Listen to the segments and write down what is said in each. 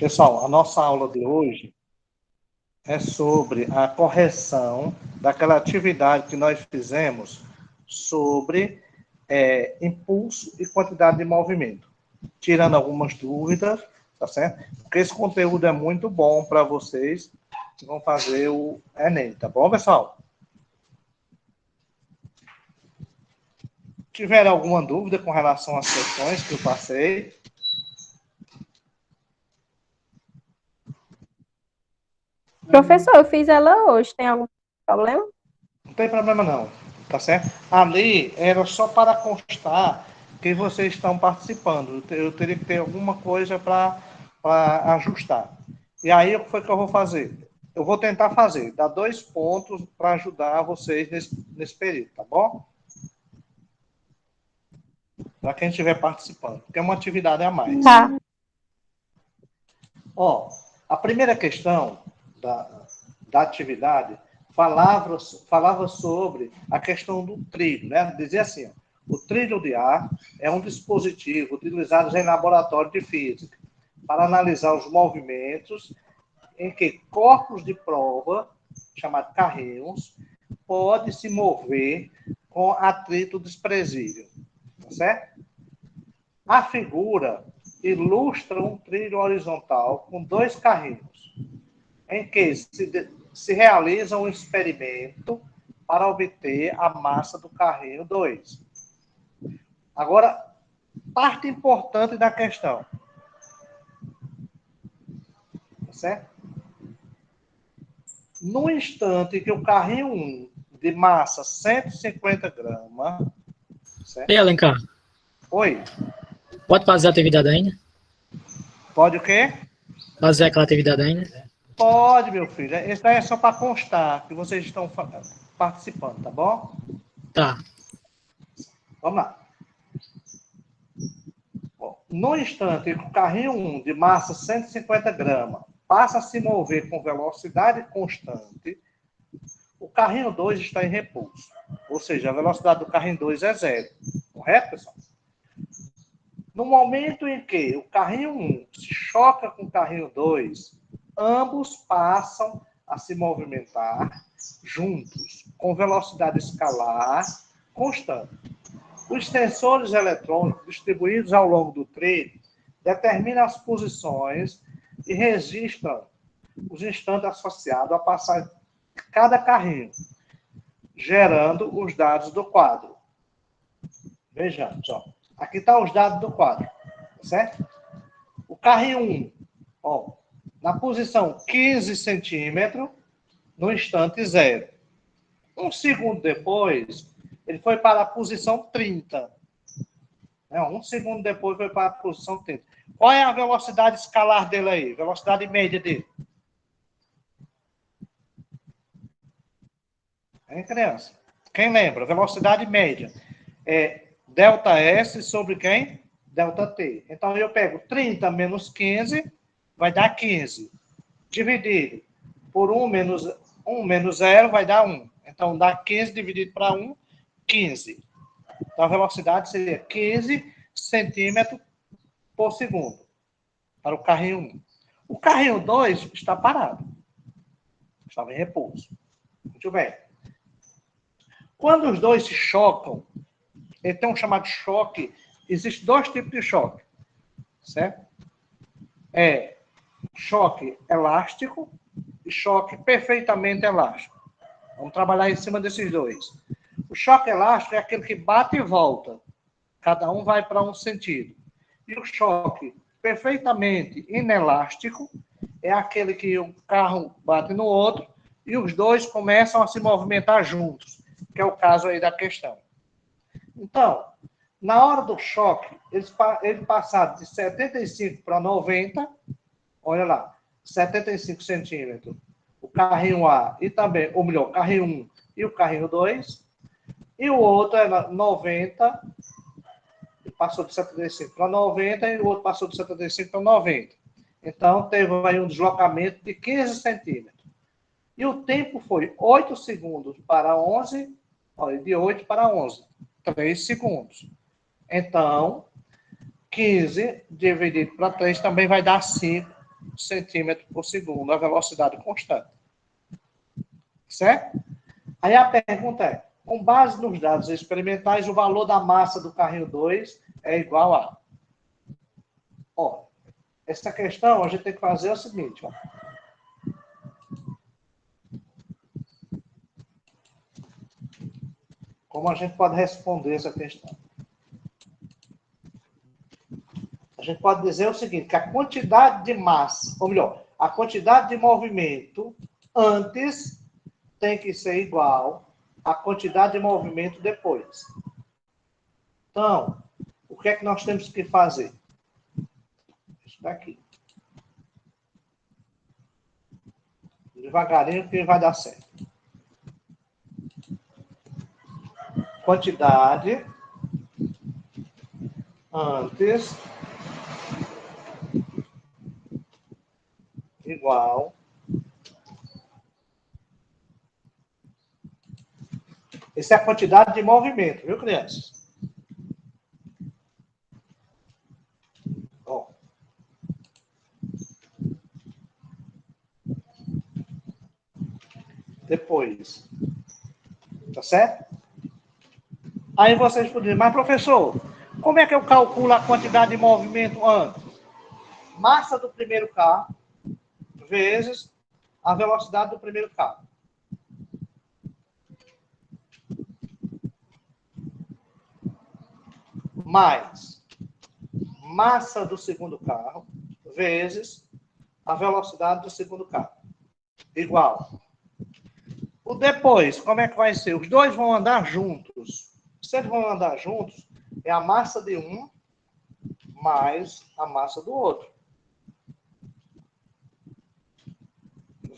Pessoal, a nossa aula de hoje é sobre a correção daquela atividade que nós fizemos sobre impulso e quantidade de movimento. Tirando algumas dúvidas, tá certo? Porque esse conteúdo é muito bom para vocês que vão fazer o Enem, tá bom, pessoal? Tiver alguma dúvida com relação às questões que eu passei? Professor, eu fiz ela hoje, tem algum problema? Não tem problema não, tá certo? Ali era só para constar que vocês estão participando. Eu teria que ter alguma coisa para ajustar. E aí, o que foi que eu vou fazer? Eu vou tentar fazer, dar 2 pontos para ajudar vocês nesse período, tá bom? Para quem estiver participando, porque é uma atividade a mais. Tá. Ó, a primeira questão da atividade falava sobre a questão do trilho, né? Dizia assim, ó, o trilho de ar é um dispositivo utilizado em laboratório de física para analisar os movimentos em que corpos de prova, chamados carrinhos, podem se mover com atrito desprezível, tá certo? A figura ilustra um trilho horizontal com 2 carrinhos, em que se realiza um experimento para obter a massa do carrinho 2. Agora, parte importante da questão. Tá certo? No instante que o carrinho 1, de massa 150 gramas... Certo? Ei, Alencar. Oi. Pode fazer a atividade ainda? Pode o quê? Fazer aquela atividade ainda? Pode, meu filho. Esse daí é só para constar que vocês estão participando, tá bom? Tá. Vamos lá. No instante que o carrinho 1, de massa 150 gramas, passa a se mover com velocidade constante, o carrinho 2 está em repouso. Ou seja, a velocidade do carrinho 2 é 0. Correto, pessoal? No momento em que o carrinho 1 se choca com o carrinho 2, ambos passam a se movimentar juntos, com velocidade escalar constante. Os sensores eletrônicos distribuídos ao longo do trilho determinam as posições e registram os instantes associados à passagem de cada carrinho, gerando os dados do quadro. Vejamos, ó. Aqui estão os dados do quadro, certo? O carrinho 1, ó, na posição 15 centímetros, no instante 0. Um segundo depois, ele foi para a posição 30. Um segundo depois foi para a posição 30. Qual é a velocidade escalar dele aí? Velocidade média dele? Hein, criança? Quem lembra? Velocidade média. É delta S sobre quem? Delta T. Então, eu pego 30 menos 15, vai dar 15. Dividido por 1 menos 0, vai dar 1. Então, dá 15 dividido para 1, 15. Então, a velocidade seria 15 centímetros por segundo para o carrinho 1. O carrinho 2 está parado. Estava em repouso. Muito bem. Quando os dois se chocam, ele tem um chamado choque. Existem 2 tipos de choque. Certo? Choque elástico e choque perfeitamente elástico. Vamos trabalhar em cima desses 2. O choque elástico é aquele que bate e volta. Cada um vai para um sentido. E o choque perfeitamente inelástico é aquele que o carro bate no outro e os dois começam a se movimentar juntos, que é o caso aí da questão. Então, na hora do choque, eles passaram de 75 para 90, olha lá, 75 centímetros, o carrinho A e também, ou melhor, o carrinho 1 e o carrinho 2, e o outro era 90, passou de 75 para 90, e o outro passou de 75 para 90. Então, teve aí um deslocamento de 15 centímetros. E o tempo foi 8 segundos para 11, olha, de 8 para 11, 3 segundos. Então, 15 dividido para 3 também vai dar 5 centímetros por segundo, a velocidade constante. Certo? Aí a pergunta é, com base nos dados experimentais, o valor da massa do carrinho 2 é igual a... Ó, essa questão a gente tem que fazer o seguinte, ó. Como a gente pode responder essa questão? A gente pode dizer o seguinte, que a quantidade de massa, ou melhor, a quantidade de movimento antes tem que ser igual à quantidade de movimento depois. Então, o que é que nós temos que fazer? Isso daqui. Devagarinho que vai dar certo. Quantidade antes igual. Essa é a quantidade de movimento, viu, crianças? Ó. Depois. Tá certo? Aí vocês poderiam, mas professor, como é que eu calculo a quantidade de movimento antes? Massa do primeiro carro vezes a velocidade do primeiro carro. Mais massa do segundo carro vezes a velocidade do segundo carro. Igual. O depois, como é que vai ser? Os dois vão andar juntos. Se eles vão andar juntos, é a massa de um mais a massa do outro.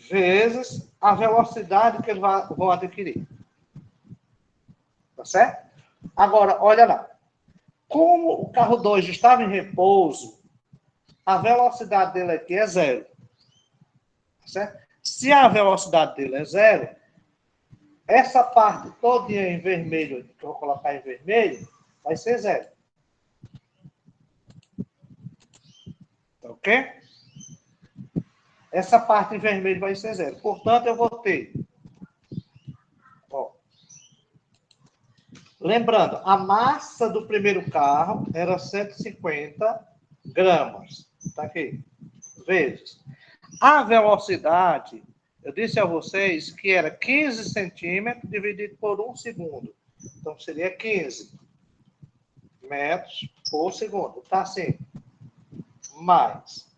Vezes a velocidade que eles vão adquirir. Tá certo? Agora, olha lá. Como o carro 2 estava em repouso, a velocidade dele aqui é zero. Tá certo? Se a velocidade dele é zero, essa parte toda em vermelho, que eu vou colocar em vermelho, vai ser zero. Tá ok? Essa parte em vermelho vai ser zero. Portanto, eu vou ter... Ó, lembrando, a massa do primeiro carro era 150 gramas. Tá aqui. Vezes. A velocidade, eu disse a vocês que era 15 centímetros dividido por 1 segundo. Então, seria 15 metros por segundo. Tá assim. Mais.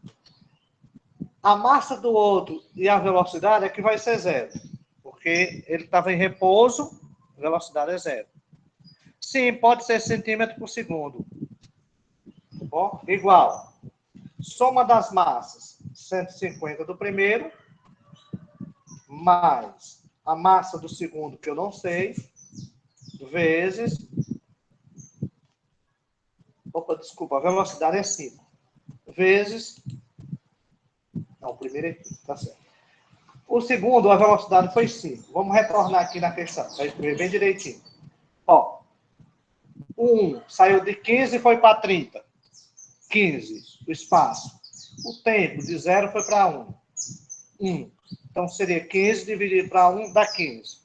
A massa do outro e a velocidade é que vai ser zero. Porque ele estava em repouso, a velocidade é zero. Sim, pode ser centímetro por segundo. Tá bom? Igual. Soma das massas, 150 do primeiro, mais a massa do segundo, que eu não sei, vezes... Opa, desculpa, a velocidade é 5. Vezes... Não, o primeiro é aqui, tá certo. O segundo, a velocidade foi 5. Vamos retornar aqui na questão, para escrever bem direitinho. Ó, 1 saiu de 15 e foi para 30. 15, o espaço. O tempo de 0 foi para 1. 1. Então, seria 15 dividido para 1 dá 15.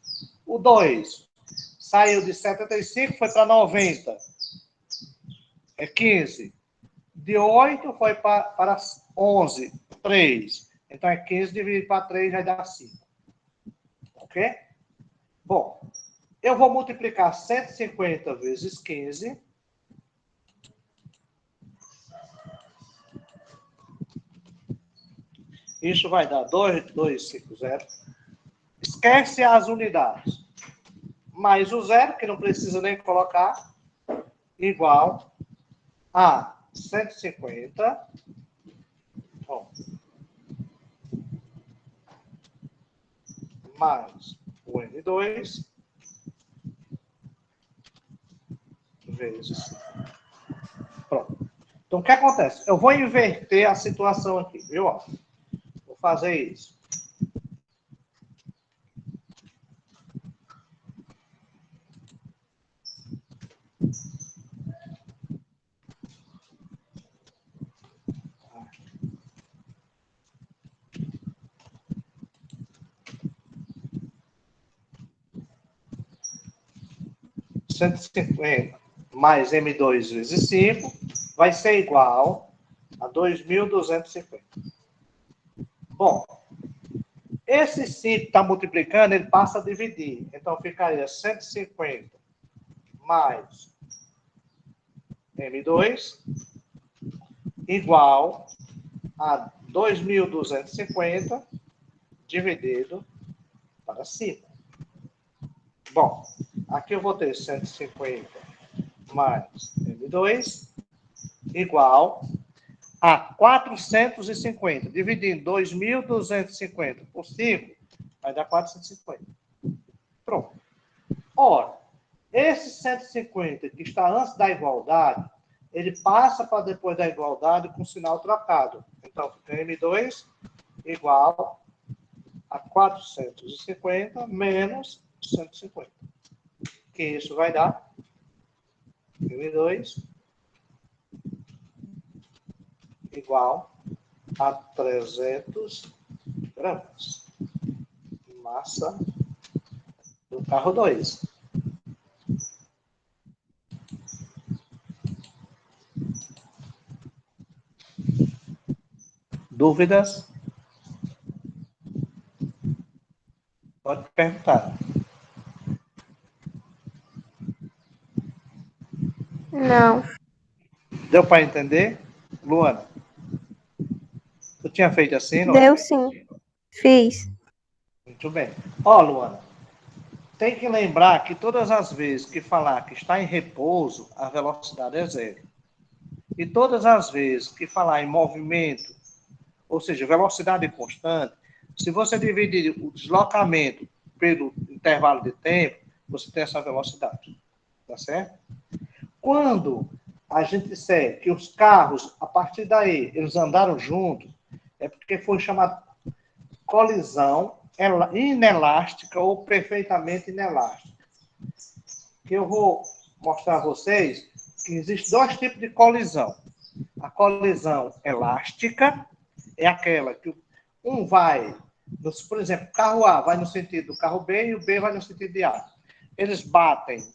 O 2 saiu de 75 foi para 90. É 15. De 8 foi para 11. 3. Então, é 15 dividido para 3 vai dar 5. Ok? Bom, eu vou multiplicar 150 vezes 15. Isso vai dar 250. Esquece as unidades. Mais o zero, que não precisa nem colocar, igual a 150. Bom, mais o N2 vezes. Pronto. Então, o que acontece? Eu vou inverter a situação aqui, viu? Vou fazer isso. 150 mais M2 vezes 5 vai ser igual a 2.250. Bom, esse 5 está multiplicando, ele passa a dividir. Então, ficaria 150 mais M2 igual a 2.250 dividido para 5. Bom, aqui eu vou ter 150 mais M2 igual a 450. Dividindo 2.250 por 5, vai dar 450. Pronto. Ora, esse 150 que está antes da igualdade, ele passa para depois da igualdade com sinal trocado. Então, fica M2 igual a 450 menos 150. Que isso vai dar M2 igual a 300 gramas. Massa do carro 2. Dúvidas? Pode perguntar. Não. Deu para entender, Luana? Tu tinha feito assim, não? Deu sim. Fiz. Muito bem. Ó, Luana, tem que lembrar que todas as vezes que falar que está em repouso, a velocidade é zero. E todas as vezes que falar em movimento, ou seja, velocidade constante, se você dividir o deslocamento pelo intervalo de tempo, você tem essa velocidade. Tá certo? Quando a gente disser que os carros, a partir daí, eles andaram juntos, é porque foi chamado colisão inelástica ou perfeitamente inelástica. Que eu vou mostrar a vocês que existem dois tipos de colisão. A colisão elástica é aquela que um vai, por exemplo, o carro A vai no sentido do carro B e o B vai no sentido de A. Eles batem,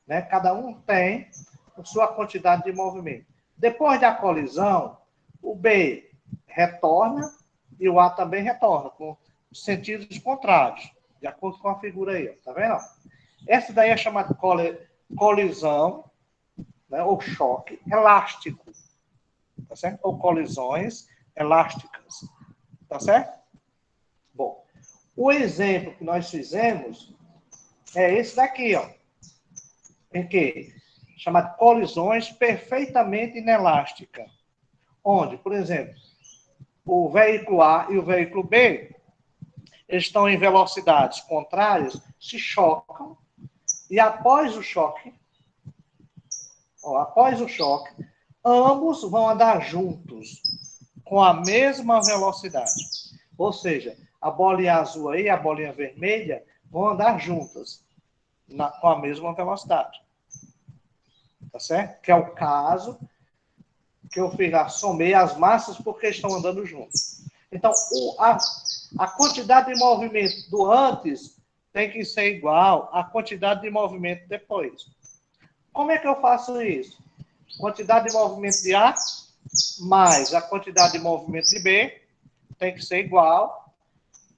né? Cada um tem a sua quantidade de movimento. Depois da colisão, o B retorna e o A também retorna, com sentidos contrários, de acordo com a figura aí, ó, tá vendo? Essa daí é chamada colisão, né, ou choque elástico, tá certo? Ou colisões elásticas, tá certo? Bom, o exemplo que nós fizemos é esse daqui, ó, em que chamado colisões perfeitamente inelásticas, onde, por exemplo, o veículo A e o veículo B, eles estão em velocidades contrárias, se chocam, e após o choque, ambos vão andar juntos, com a mesma velocidade. Ou seja, a bolinha azul aí e a bolinha vermelha vão andar juntas, com a mesma velocidade. Tá certo? Que é o caso que eu fiz lá, somei as massas porque estão andando juntos. Então, a quantidade de movimento do antes tem que ser igual à quantidade de movimento depois. Como é que eu faço isso? Quantidade de movimento de A mais a quantidade de movimento de B tem que ser igual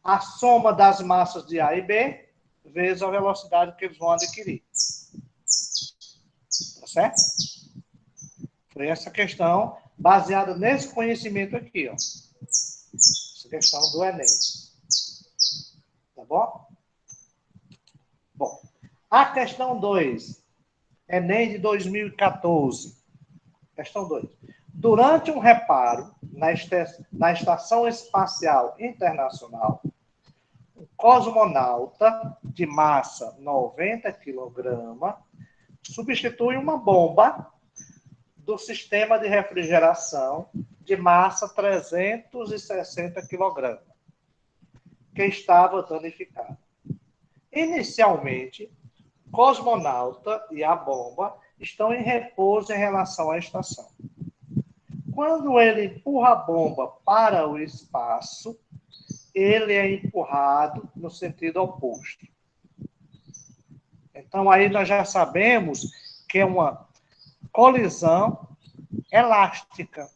à soma das massas de A e B vezes a velocidade que eles vão adquirir. Tá certo? Foi essa questão baseada nesse conhecimento aqui, ó. Essa questão do Enem. Tá bom? Bom, a questão 2, Enem de 2014. Questão 2. Durante um reparo na Estação Espacial Internacional, um cosmonauta de massa 90 kg substitui uma bomba do sistema de refrigeração de massa 360 kg, que estava danificada. Inicialmente, o cosmonauta e a bomba estão em repouso em relação à estação. Quando ele empurra a bomba para o espaço, ele é empurrado no sentido oposto. Então, aí nós já sabemos que é uma colisão elástica.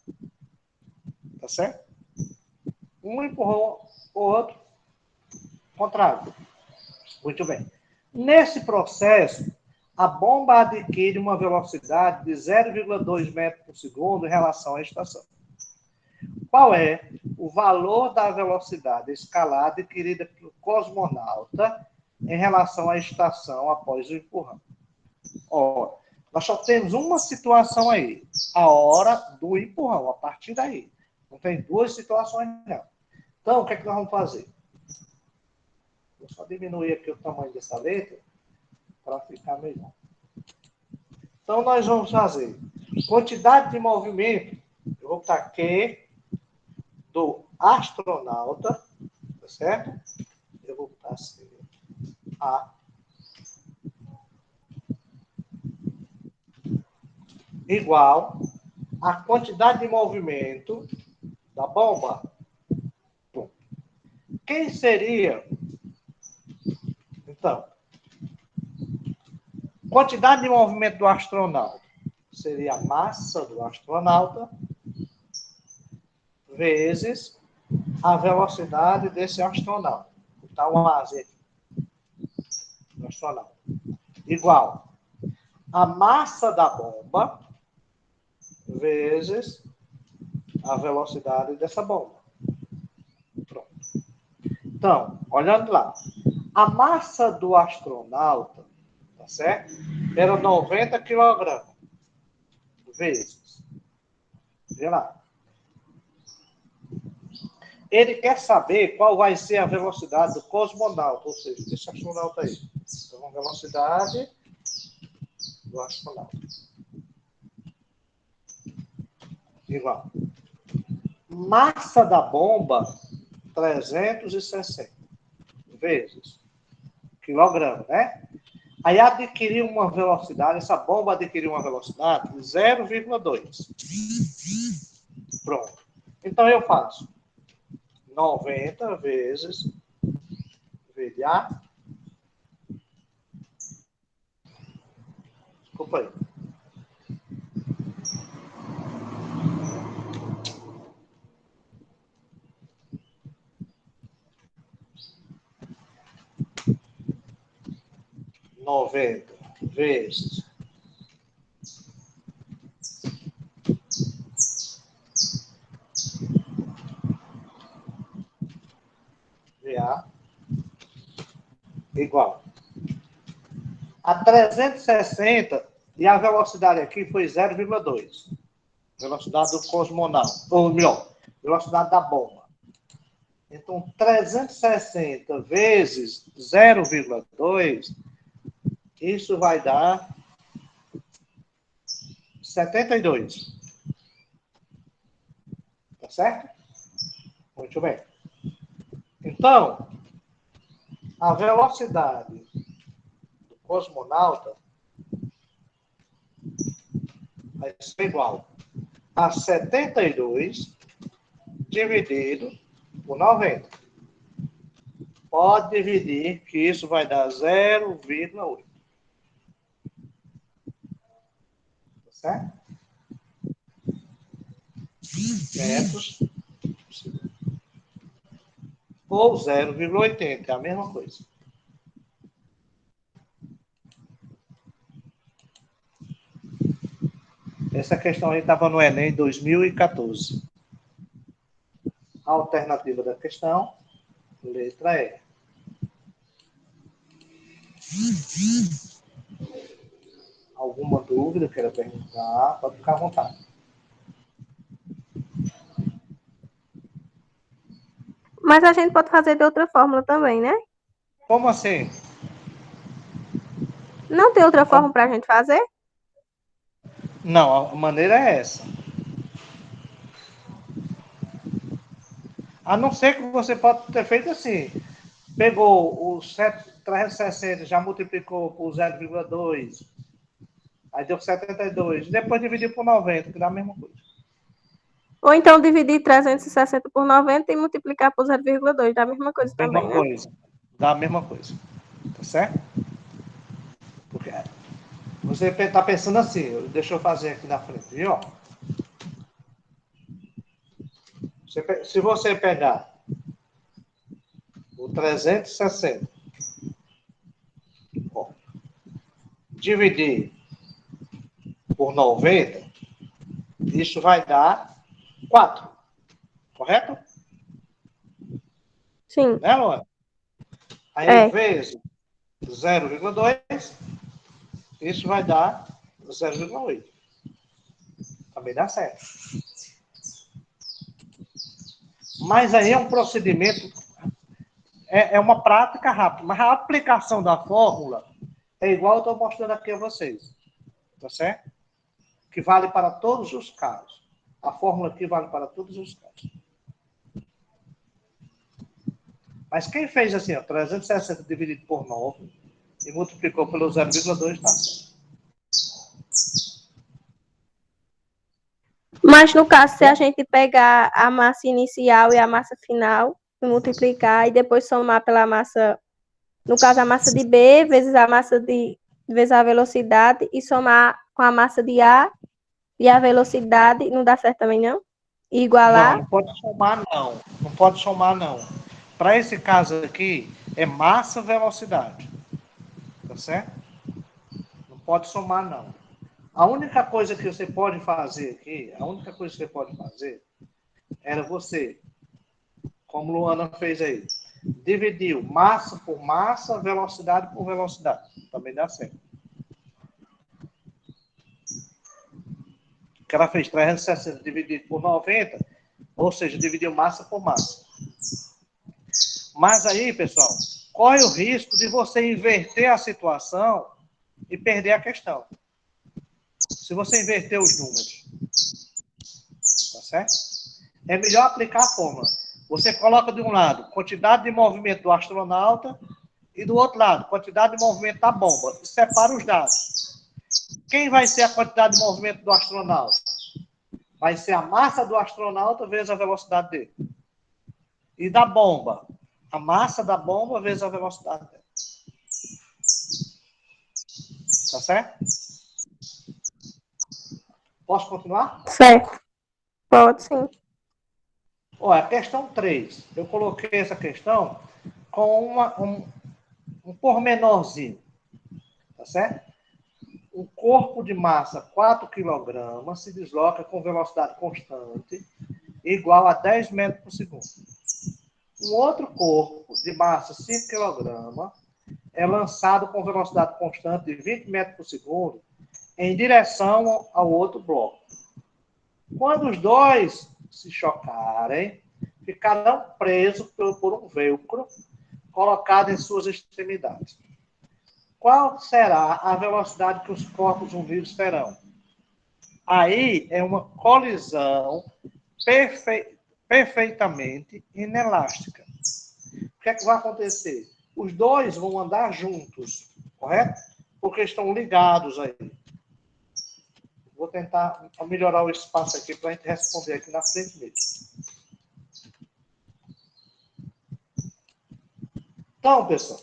Tá certo? Um empurrou o outro, contrário. Muito bem. Nesse processo, a bomba adquire uma velocidade de 0,2 metros por segundo em relação à estação. Qual é o valor da velocidade escalar adquirida pelo cosmonauta em relação à estação após o empurrão? Ó, nós só temos uma situação aí, a hora do empurrão, a partir daí. Não tem duas situações, não. Então, o que é que nós vamos fazer? Vou só diminuir aqui o tamanho dessa letra para ficar melhor. Então, nós vamos fazer quantidade de movimento. Eu vou botar Q do astronauta, tá certo? Eu vou botar assim, A. Igual a quantidade de movimento da bomba. Bom, quem seria? Então, quantidade de movimento do astronauta seria a massa do astronauta vezes a velocidade desse astronauta. Vou botar um asa aqui. Do astronauta. Igual a massa da bomba vezes a velocidade dessa bomba. Pronto. Então, olhando lá. A massa do astronauta, tá certo? Era 90 kg. Vezes. Vê lá. Ele quer saber qual vai ser a velocidade do cosmonauta, ou seja, desse astronauta aí. Então, a velocidade do astronauta. Igual. Massa da bomba, 360 vezes quilograma, né? Aí adquiriu uma velocidade, essa bomba adquiriu uma velocidade de 0,2. Pronto. Então eu faço 90 vezes VA. Desculpa aí. Noventa vezes VA igual a 360 e a velocidade aqui foi 0,2. Velocidade do cosmonauta, ou melhor, velocidade da bomba. Então, 360 vezes 0,2, isso vai dar 72. Tá certo? Muito bem. Então, a velocidade do cosmonauta vai ser igual a 72 dividido por 90. Pode dividir, que isso vai dar 0,8. Tá certo? Metros ou 0,80, é a mesma coisa. Essa questão aí estava no Enem 2014. A alternativa da questão, letra E. Alguma dúvida, queira perguntar, pode ficar à vontade. Mas a gente pode fazer de outra fórmula também, né? Como assim? Não tem outra forma para a gente fazer? Não, a maneira é essa. A não ser que você pode ter feito assim. Pegou o 360, já multiplicou por 0,2. Aí deu 72. Depois dividiu por 90, que dá a mesma coisa. Ou então dividir 360 por 90 e multiplicar por 0,2, dá a mesma coisa também, né? Mesma coisa. Dá a mesma coisa. Tá certo? Porque você está pensando assim, deixa eu fazer aqui na frente, viu? Se você pegar o 360, ó, dividir por 90, isso vai dar 4, correto? Sim. Né, Luana? Aí, vezes 0,2, isso vai dar 0,8. Também dá certo. Mas aí é um procedimento, é uma prática rápida. Mas a aplicação da fórmula é igual eu estou mostrando aqui a vocês. Tá certo? Que vale para todos os casos. A fórmula aqui vale para todos os casos. Mas quem fez assim, ó, 360 dividido por 9 e multiplicou pelo 0,2, está certo. Mas no caso, se a gente pegar a massa inicial e a massa final, e multiplicar e depois somar pela massa, no caso a massa de B vezes a massa vezes a velocidade e somar com a massa de A e a velocidade, não dá certo também não? E igualar? Não pode somar não. Não pode somar não. Para esse caso aqui, é massa-velocidade. Tá certo? Não pode somar não. A única coisa que você pode fazer aqui, era você, como Luana fez aí, dividiu massa por massa, velocidade por velocidade. Também dá certo. Que ela fez 360 dividido por 90, ou seja, dividiu massa por massa. Mas aí, pessoal, corre o risco de você inverter a situação e perder a questão. Se você inverter os números. Tá certo? É melhor aplicar a fórmula. Você coloca de um lado quantidade de movimento do astronauta e do outro lado quantidade de movimento da bomba. Separa os dados. Quem vai ser a quantidade de movimento do astronauta? Vai ser a massa do astronauta vezes a velocidade dele. E da bomba? A massa da bomba vezes a velocidade dela. Tá certo? Posso continuar? Certo. Pode sim. Olha, questão 3. Eu coloquei essa questão com um pormenorzinho. Tá certo? Um corpo de massa 4 kg se desloca com velocidade constante igual a 10 metros por segundo. Um outro corpo de massa 5 kg é lançado com velocidade constante de 20 metros por segundo em direção ao outro bloco. Quando os dois se chocarem, ficarão presos por um velcro colocado em suas extremidades. Qual será a velocidade que os corpos unidos terão? Aí é uma colisão perfeitamente inelástica. O que é que vai acontecer? Os dois vão andar juntos, correto? Porque estão ligados aí. Vou tentar melhorar o espaço aqui para a gente responder aqui na frente mesmo. Então, pessoal,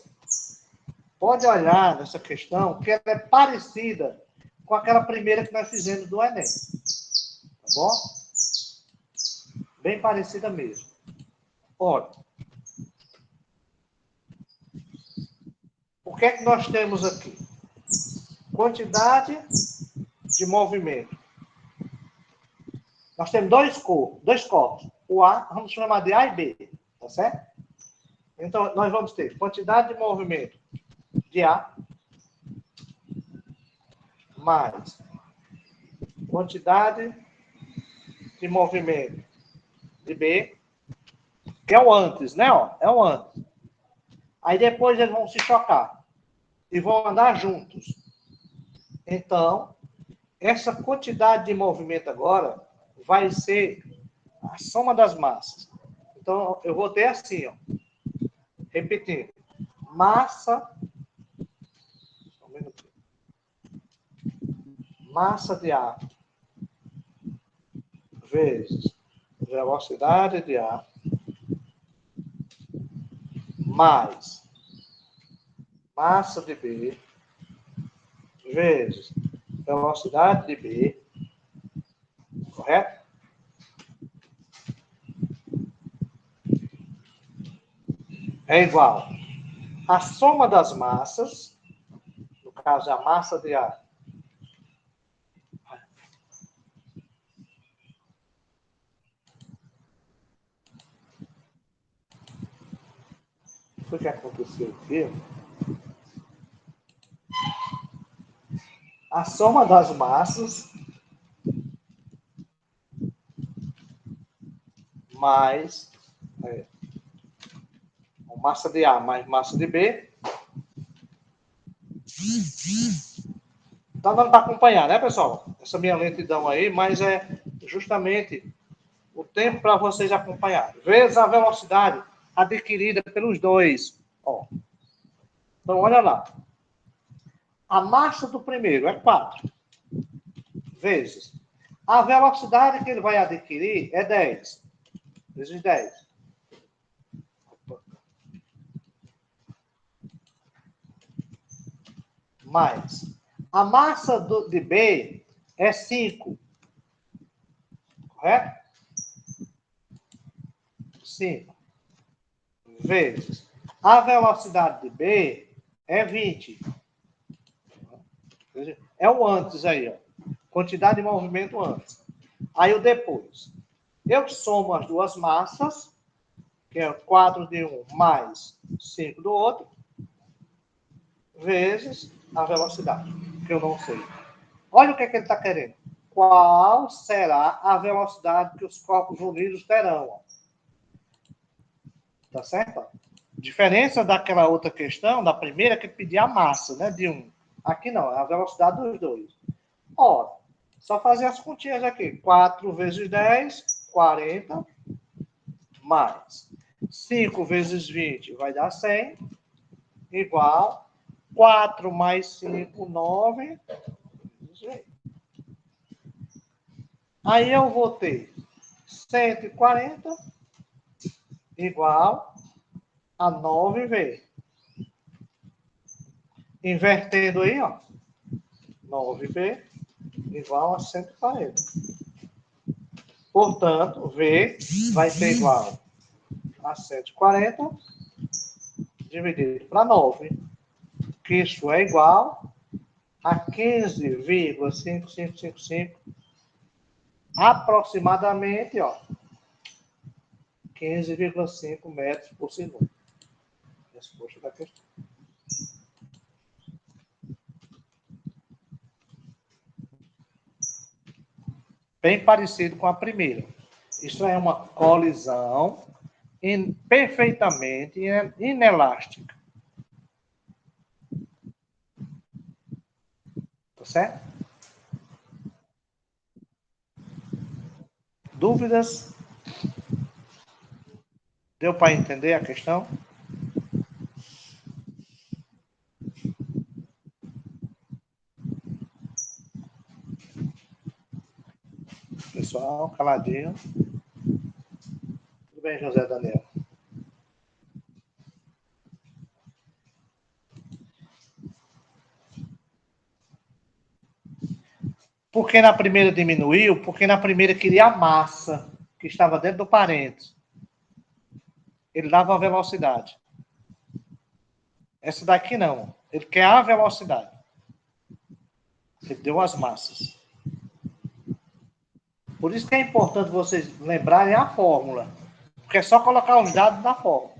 pode olhar nessa questão que ela é parecida com aquela primeira que nós fizemos do Enem. Tá bom? Bem parecida mesmo. Olha, o que é que nós temos aqui? Quantidade de movimento. Nós temos dois corpos. O A, vamos chamar de A e B, tá certo? Então, nós vamos ter quantidade de movimento de A mais quantidade de movimento de B, que é o antes, né? Ó, é o antes. Aí depois eles vão se chocar e vão andar juntos. Então, essa quantidade de movimento agora vai ser a soma das massas. Então, eu vou ter assim, ó. Repetindo. Massa. Massa de ar vezes velocidade de ar mais massa de B vezes velocidade de B, correto? É igual a soma das massas, no caso, a massa de A, o que aconteceu aqui? A soma das massas mais massa de A mais massa de B. Tá dando para acompanhar, né, pessoal? Essa minha lentidão aí, mas é justamente o tempo para vocês acompanharem. Vezes a velocidade adquirida pelos dois. Ó. Então, olha lá. A massa do primeiro é 4. Vezes. A velocidade que ele vai adquirir é 10. Vezes 10. Mais. A massa de B é 5. Correto? 5. Vezes. A velocidade de B é 20. É o antes aí, ó. Quantidade de movimento antes. Aí o depois. Eu somo as duas massas, que é 4 de um mais 5 do outro, vezes a velocidade, que eu não sei. Olha o que ele está querendo. Qual será a velocidade que os corpos unidos terão? Tá certo? Diferença daquela outra questão, da primeira, que pedia a massa, né, de um. Aqui não, é a velocidade dos dois. Ora, só fazer as continhas aqui. 4 vezes 10, 40, mais 5 vezes 20 vai dar 100, igual 4 mais 5, 9. Aí eu vou ter 140 igual a 9V. Invertendo aí, ó. 9V igual a 140. Portanto, V vai ser igual a 140 dividido para 9, que isso é igual a 15,5555, aproximadamente, ó, 15,5 metros por segundo. Resposta da questão. Bem parecido com a primeira. Isso é uma colisão perfeitamente inelástica. Tá certo? Dúvidas? Deu para entender a questão? Pessoal, caladinho. Tudo bem, José Daniel? Por que na primeira diminuiu? Porque na primeira queria a massa que estava dentro do parênteses. Ele dava a velocidade. Essa daqui não. Ele quer a velocidade. Ele deu as massas. Por isso que é importante vocês lembrarem a fórmula. Porque é só colocar os dados na fórmula.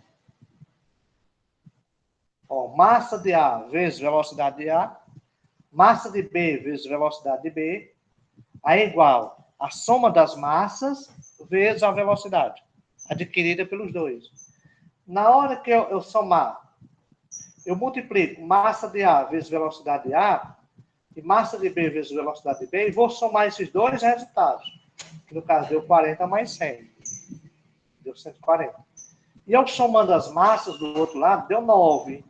Ó, massa de A vezes velocidade de A. Massa de B vezes velocidade de B. É igual a soma das massas vezes a velocidade adquirida pelos dois. Na hora que eu somar, eu multiplico massa de A vezes velocidade de A e massa de B vezes velocidade de B e vou somar esses dois resultados. Que no caso deu 40 mais 100. Deu 140. E eu somando as massas do outro lado, deu 9.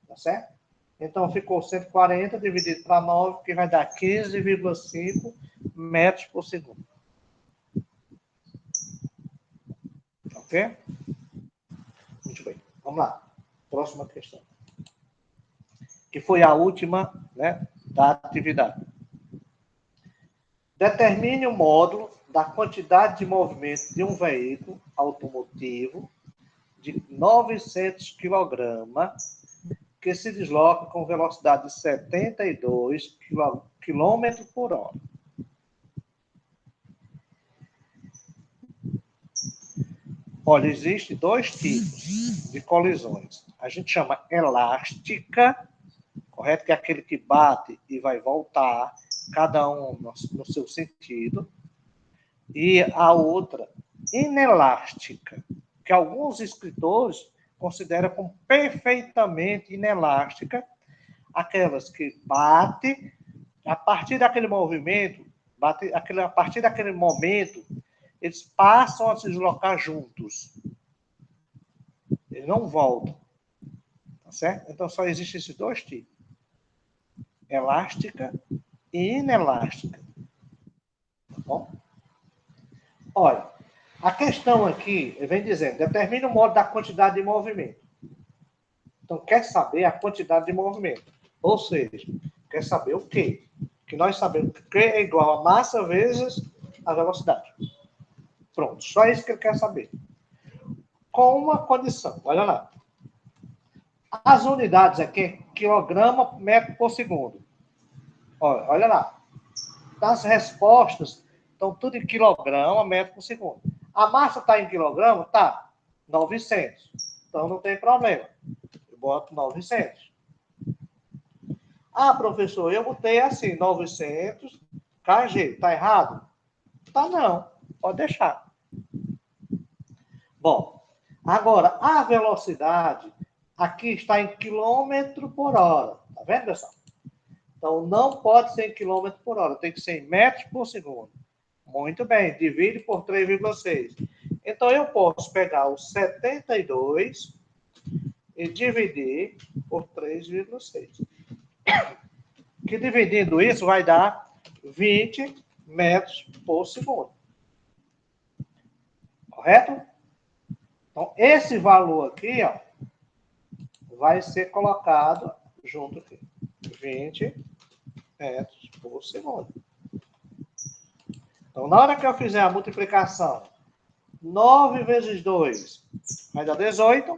Tá certo? Então ficou 140 dividido para 9, que vai dar 15,5 metros por segundo. Ok? Muito bem. Vamos lá. Próxima questão. Que foi a última, né, da atividade. Determine o módulo da quantidade de movimento de um veículo automotivo de 900 kg que se desloca com velocidade de 72 km por hora. Olha, existem dois tipos de colisões. A gente chama elástica, correto? Que é aquele que bate e vai voltar, cada um no seu sentido. E a outra, inelástica, que alguns escritores consideram como perfeitamente inelástica, aquelas que bate, a partir daquele movimento, a partir daquele momento, eles passam a se deslocar juntos. Eles não voltam. Tá certo? Então, só existem esses dois tipos. Elástica e inelástica. Tá bom? Olha, a questão aqui, vem dizendo, determina o modo da quantidade de movimento. Então, quer saber a quantidade de movimento. Ou seja, quer saber o quê? Que nós sabemos que Q é igual a massa vezes a velocidade. Pronto, só isso que ele quer saber. Com uma condição, olha lá. As unidades aqui é quilograma metro por segundo. Olha lá. As respostas estão tudo em quilograma metro por segundo. A massa está em quilograma? Tá. 900. Então não tem problema. Eu boto 900. Ah, professor, eu botei assim, 900 kg. Tá errado? Tá não. Pode deixar. Bom, agora, a velocidade aqui está em quilômetro por hora. Tá vendo, pessoal? Então, não pode ser em quilômetro por hora. Tem que ser em metros por segundo. Muito bem. Divide por 3,6. Então, eu posso pegar o 72 e dividir por 3,6. Que dividindo isso vai dar 20 metros por segundo. Correto? Então, esse valor aqui, ó, vai ser colocado junto aqui. 20 metros por segundo. Então, na hora que eu fizer a multiplicação, 9 vezes 2 vai dar 18.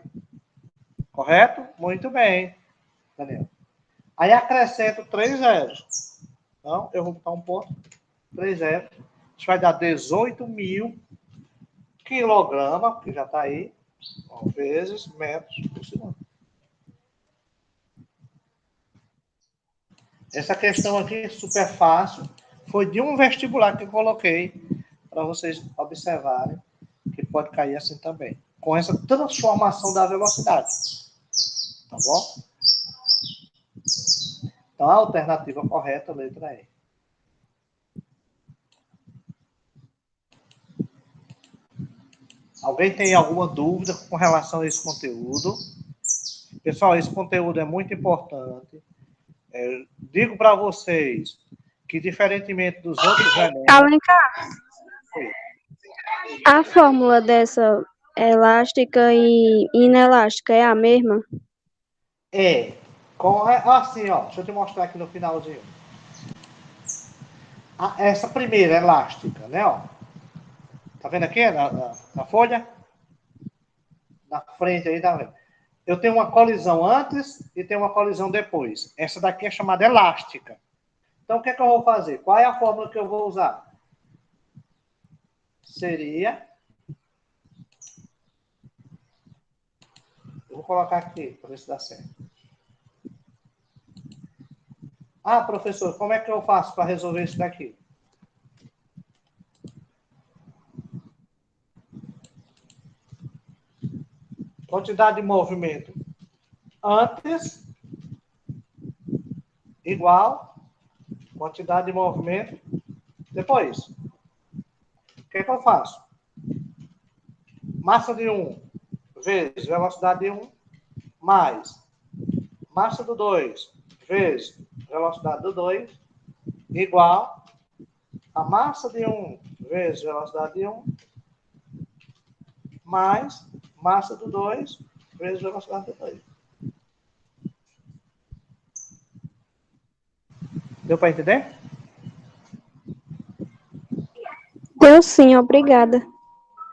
Correto? Muito bem, Daniel. Aí acrescento 3 zeros. Então, eu vou botar um ponto. 3 zeros. Isso vai dar 18.000 quilograma, que já está aí, vezes metros por segundo. Essa questão aqui, super fácil, foi de um vestibular que eu coloquei para vocês observarem que pode cair assim também, com essa transformação da velocidade. Tá bom? Então, a alternativa correta, letra E. Alguém tem alguma dúvida com relação a esse conteúdo? Pessoal, esse conteúdo é muito importante. Digo para vocês que, diferentemente dos outros elementos... Alencar, a fórmula dessa elástica e inelástica é a mesma? Assim, ó, deixa eu te mostrar aqui no finalzinho. Essa primeira elástica, né, ó. Tá vendo aqui na folha? Na frente aí, tá vendo? Eu tenho uma colisão antes e tenho uma colisão depois. Essa daqui é chamada elástica. Então, o que é que eu vou fazer? Qual é a fórmula que eu vou usar? Seria... Eu vou colocar aqui, para ver se dá certo. Ah, professor, como é que eu faço para resolver isso daqui? Quantidade de movimento antes igual quantidade de movimento depois. O que é que eu faço? Massa de 1 vezes velocidade de 1 mais massa do 2 vezes velocidade do 2 igual a massa de 1 vezes velocidade de 1 mais massa do 2 vezes velocidade do 2. Deu para entender? Deu sim, obrigada.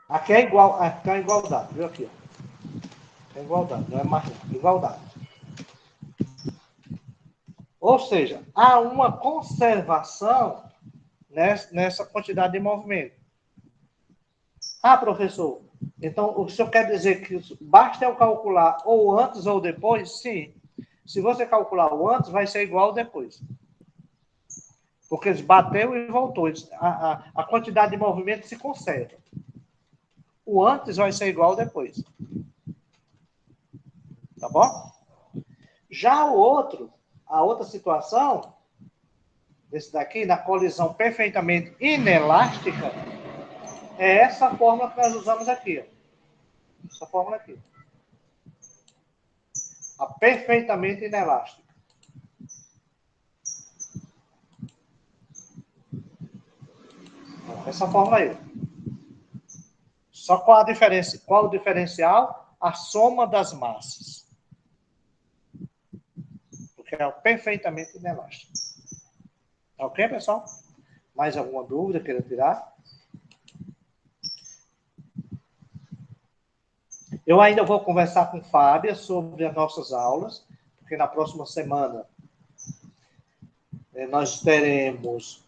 Aqui é igual, aqui é igualdade, viu aqui? Ó. É igualdade, não é mais não, igualdade. Ou seja, há uma conservação nessa quantidade de movimento. Ah, professor, então o senhor quer dizer que basta eu calcular ou antes ou depois? Sim. Se você calcular o antes, vai ser igual ao depois. Porque eles bateu e voltou. A quantidade de movimento se conserva. O antes vai ser igual ao depois. Tá bom? Já o outro, a outra situação, desse daqui, na colisão perfeitamente inelástica, é essa fórmula que nós usamos aqui. Ó. Essa fórmula aqui. A perfeitamente inelástica. Essa fórmula aí. Só qual a diferença? Qual o diferencial? A soma das massas. Porque é perfeitamente inelástico. Tá ok, pessoal? Mais alguma dúvida queira tirar? Eu ainda vou conversar com Fábia sobre as nossas aulas, porque na próxima semana nós teremos